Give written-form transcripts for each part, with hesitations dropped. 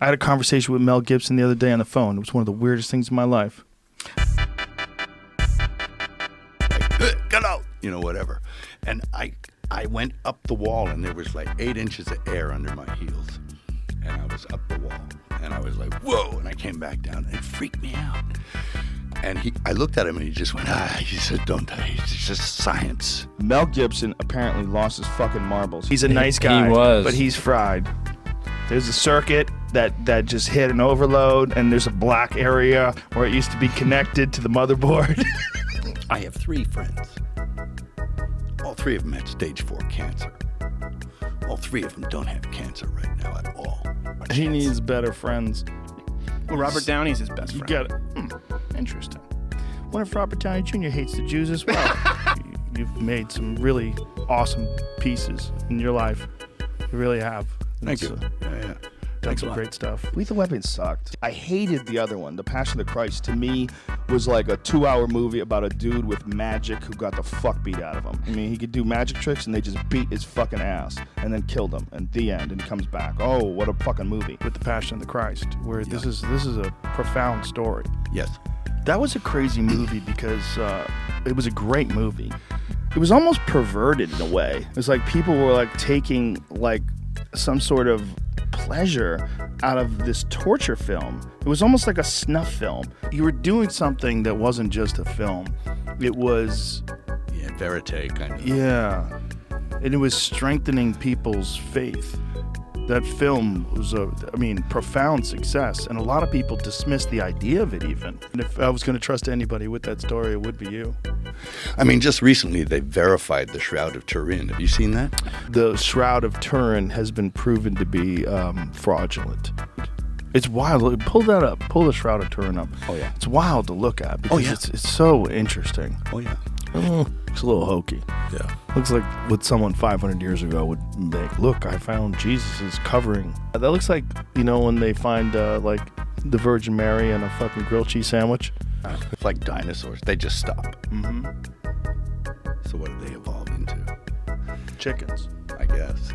I had a conversation with Mel Gibson the other day on the phone. It was one of the weirdest things in my life. Like, get out, you know, whatever. And I went up the wall, and there was like 8 inches of air under my heels. And I was up the wall, and I was like, whoa, and I came back down, and it freaked me out. And I looked at him, and he just went, he said, don't die, it's just science. Mel Gibson apparently lost his fucking marbles. He's a nice guy, He was. but he's fried. There's a circuit that just hit an overload, and there's a black area where it used to be connected to the motherboard. I have 3 friends. All 3 of them had stage 4 cancer. All 3 of them don't have cancer right now at all. He needs better friends. Well, Robert Downey's his best You friend. get it. Interesting. Wonder if Robert Downey Jr. hates the Jews as well. You've made some really awesome pieces in your life. You really have. Thank It's, you. Yeah. Done Thanks a some lot. great stuff. Lethal Weapon sucked. I hated the other one. The Passion of the Christ, to me, was like a 2-hour movie about a dude with magic who got the fuck beat out of him. I mean, he could do magic tricks, and they just beat his fucking ass and then killed him. And the end, and he comes back. Oh, what a fucking movie. With the Passion of the Christ, where this is a profound story. Yes. That was a crazy movie because it was a great movie. It was almost perverted in a way. It was like people were like taking like some sort of pleasure out of this torture film. It was almost like a snuff film. You were doing something that wasn't just a film. It was, Yeah, verite kind of. yeah, and it was strengthening people's faith. That film was profound success, and a lot of people dismissed the idea of it even. And if I was going to trust anybody with that story, it would be you. I mean, just recently they verified the Shroud of Turin. Have you seen that? The Shroud of Turin has been proven to be fraudulent. It's wild. Pull that up. Pull the Shroud of Turin up. Oh, yeah. It's wild to look at because yeah. it's so interesting. Oh, yeah. It's a little hokey. Yeah. Looks like what someone 500 years ago would make. Look, I found Jesus' covering. That looks like, you know, when they find like the Virgin Mary in a fucking grilled cheese sandwich. It's like dinosaurs. They just stop. Mm-hmm. So what did they evolve into? Chickens. I guess.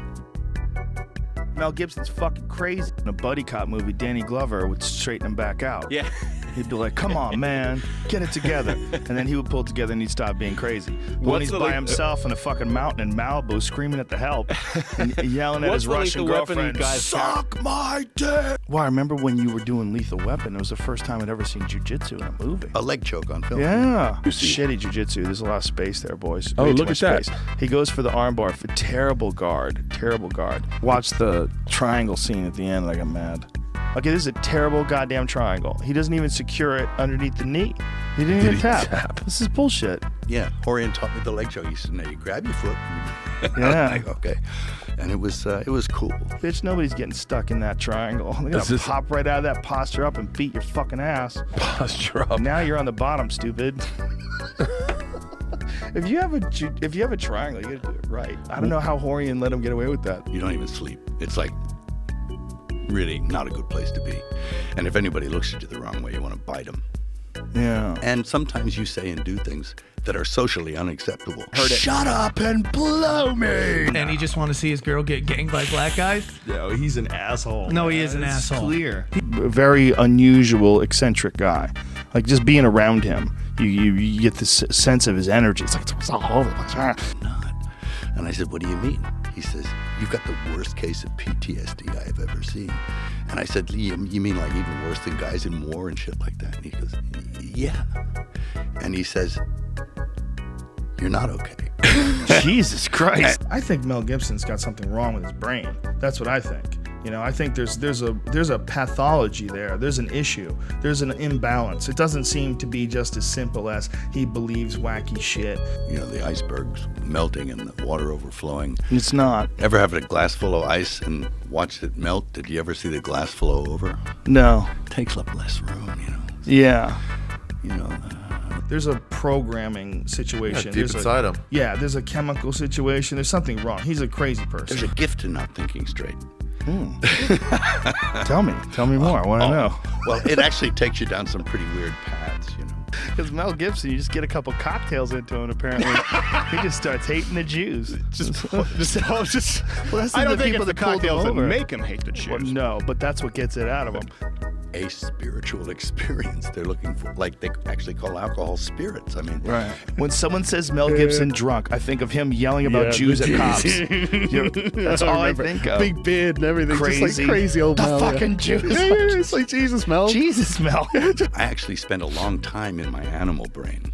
Mel Gibson's fucking crazy. In a buddy cop movie, Danny Glover would straighten him back out. Yeah. He'd be like, come on, man, get it together. And then he would pull it together and he'd stop being crazy. But when What's he's the, by like, himself in a fucking mountain in Malibu screaming at the help and yelling at What's his the Russian Lethal Weapon girlfriend, guy's suck my dick. Well, I remember when you were doing Lethal Weapon, it was the first time I'd ever seen jujitsu in a movie. A leg choke on film. Yeah. Shitty jujitsu. There's a lot of space there, boys. Oh, Way too look much at that. space. He goes for the armbar for terrible guard. Terrible guard. Watch the triangle scene at the end. I got mad. Okay, this is a terrible goddamn triangle. He doesn't even secure it underneath the knee. He didn't even tap. This is bullshit. Yeah. Horian taught me the leg choke. He said, now you grab your foot. Yeah. Like, okay. And it was cool. Bitch, nobody's getting stuck in that triangle. They're Is gonna this- pop right out of that posture up and beat your fucking ass. Posture up. Now you're on the bottom, stupid. If you have a triangle, you gotta do it right. I don't know how Horian let him get away with that. You don't even sleep. It's like really not a good place to be. And if anybody looks at you the wrong way, you want to bite them. Yeah. And sometimes you say and do things that are socially unacceptable. Heard it. Shut up and blow me. And he just want to see his girl get ganged by black guys? No, he's an asshole. No, he is an It's asshole. Clear. A very unusual, eccentric guy. Like just being around him, you get this sense of his energy. It's like it's all over the place. Not. And I said, what do you mean? He says, you've got the worst case of PTSD I have ever seen. And I said, you mean like even worse than guys in war and shit like that? And he goes, yeah. And he says, you're not okay. Jesus Christ. I think Mel Gibson's got something wrong with his brain. That's what I think. You know, I think there's a pathology there. There's an issue. There's an imbalance. It doesn't seem to be just as simple as he believes wacky shit. You know, the icebergs melting and the water overflowing. It's not. Ever have a glass full of ice and watched it melt? Did you ever see the glass flow over? No. It takes up less room, you know. Yeah. You know, There's a programming situation. Deep inside him. Yeah, there's a chemical situation. There's something wrong. He's a crazy person. there's a gift to not thinking straight. Tell me more. I want to know. Well, it actually takes you down some pretty weird paths, you know. Because Mel Gibson, you just get a couple cocktails into him, apparently. He just starts hating the Jews. Well, that's I don't the think people it's the that pulled him cocktails that over. make him hate the Jews. Well, no, but that's what gets it out of him. A spiritual experience. They're looking for, like they actually call alcohol spirits. I mean, Right. When someone says Mel Gibson drunk, I think of him yelling about Jews at cops. That's all I think of. Big beard and everything. Just Crazy. like crazy old The Mel. fucking Jews. It's like Jesus, Mel. Jesus, Mel. I actually spent a long time in my animal brain,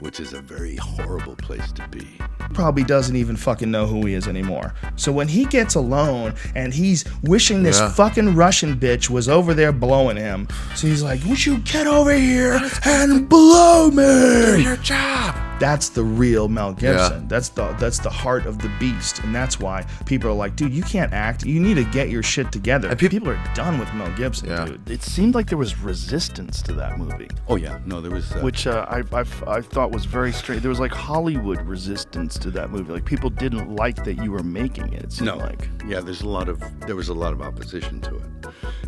which is a very horrible place to be. Probably doesn't even fucking know who he is anymore. So when he gets alone and he's wishing this fucking Russian bitch was over there blowing him, so he's like, would you get over here and blow me? Your job. That's the real Mel Gibson. That's the heart of the beast, and that's why people are like, dude, you can't act. You need to get your shit together. And people are done with Mel Gibson, dude. It seemed like there was resistance to that movie, Oh yeah, no, there was. which I thought was very strange. There was like Hollywood resistance to that movie. Like people didn't like that you were making it. It seemed no, like. yeah, there was a lot of opposition to it,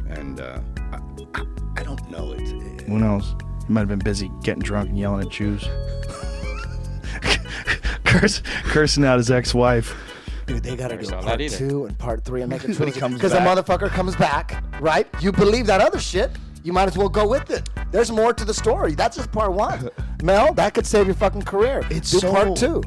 and I don't know. Who knows? He might have been busy getting drunk and yelling at Jews. Cursing out his ex-wife. Dude, they gotta do saw part that either. 2 and part 3 and make it When he comes because the back. motherfucker comes back, right? You believe that other shit, you might as well go with it. There's more to the story. That's just part 1. Mel, that could save your fucking career. It's do so part 2.